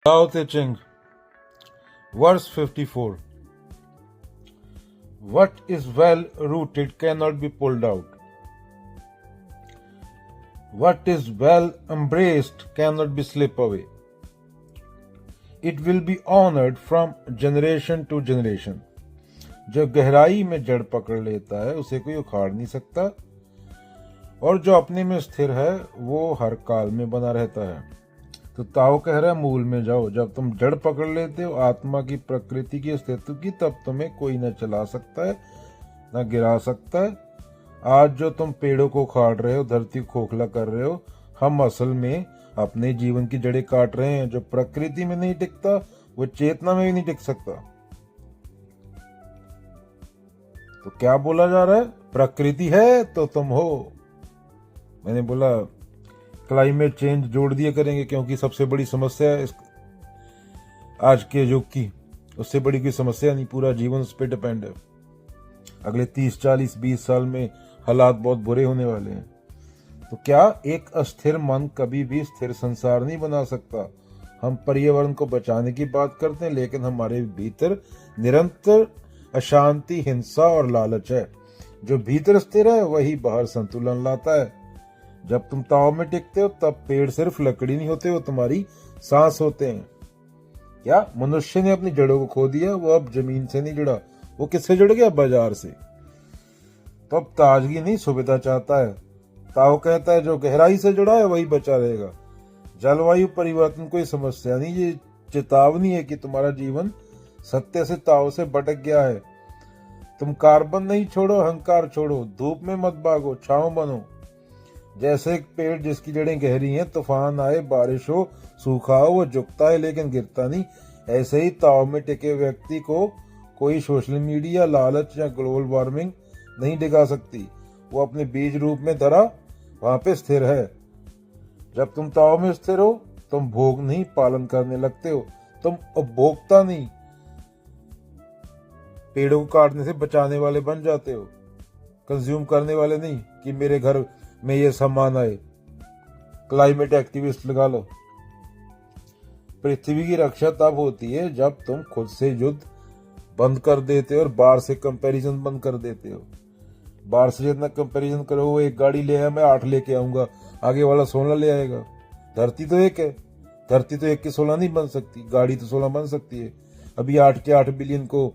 Tao Te Ching, verse 54. What is well rooted cannot be pulled out. What is well embraced cannot be slipped away. It will be honored from generation to generation. जो गहराई में जड़ पकड़ लेता है उसे कोई उखाड़ नहीं सकता, और जो अपने में स्थिर है वो हर काल में बना रहता है। तो ताओ कह रहा है मूल में जाओ। जब तुम जड़ पकड़ लेते हो आत्मा की, प्रकृति की, अस्तित्व की, तब तुम्हें कोई न चला सकता है न गिरा सकता है। आज जो तुम पेड़ों को उखाड़ रहे हो, धरती को खोखला कर रहे हो, हम असल में अपने जीवन की जड़ें काट रहे हैं। जो प्रकृति में नहीं टिकता वो चेतना में भी नहीं टिक सकता। तो क्या बोला जा रहा है? प्रकृति है तो तुम हो। मैंने बोला क्लाइमेट चेंज जोड़ दिया करेंगे, क्योंकि सबसे बड़ी समस्या है आज के युग की। उससे बड़ी कोई समस्या नहीं, पूरा जीवन उस पर डिपेंड है। अगले 30, 40, 20 साल में हालात बहुत बुरे होने वाले हैं। तो क्या एक अस्थिर मन कभी भी स्थिर संसार नहीं बना सकता? हम पर्यावरण को बचाने की बात करते हैं, लेकिन हमारे भीतर निरंतर अशांति, हिंसा और लालच है। जो भीतर स्थिर है वही बाहर संतुलन लाता है। जब तुम ताव में टिकते हो तब पेड़ सिर्फ लकड़ी नहीं होते, वो तुम्हारी सांस होते हैं। क्या मनुष्य ने अपनी जड़ों को खो दिया? वो अब जमीन से नहीं जुड़ा, वो किससे जुड़ गया? बाजार से। तो अब ताजगी नहीं, सुविधा चाहता है। ताओ कहता है जो गहराई से जुड़ा है वही बचा रहेगा। जलवायु परिवर्तन कोई समस्या नहीं, ये चेतावनी है कि तुम्हारा जीवन सत्य से, ताओ से भटक गया है। तुम कार्बन नहीं छोड़ो, अहंकार छोड़ो, धूप में मत भागो, छांव बनो। जैसे एक पेड़ जिसकी जड़ें गहरी हैं, तूफान आए, बारिश हो, सूखा हो, वो झुकता है लेकिन गिरता नहीं। ऐसे ही ताव में टिके व्यक्ति को कोई सोशल मीडिया, लालच या ग्लोबल वार्मिंग नहीं डिगा सकती। वो अपने बीज रूप में धरा वहां पे स्थिर है। जब तुम ताव में स्थिर हो, तुम भोग नहीं, पालन करने लगते हो। तुम उपभोक्ता नहीं, पेड़ों को काटने से बचाने वाले बन जाते हो। कंज्यूम करने वाले नहीं कि मेरे घर में ये सामान आए। क्लाइमेट एक्टिविस्ट लगा लो। पृथ्वी की रक्षा तब होती है जब तुम खुद से युद्ध बंद कर देते हो और बाहर से कंपैरिजन बंद कर देते हो। बाहर से जितना कंपैरिजन करो, वो एक गाड़ी ले आया, मैं 8 लेके आऊंगा, आगे वाला 16 ले आएगा। धरती तो एक है, धरती तो एक के 16 नहीं बन सकती, गाड़ी तो 16 बन सकती है। अभी 8 के 8 बिलियन को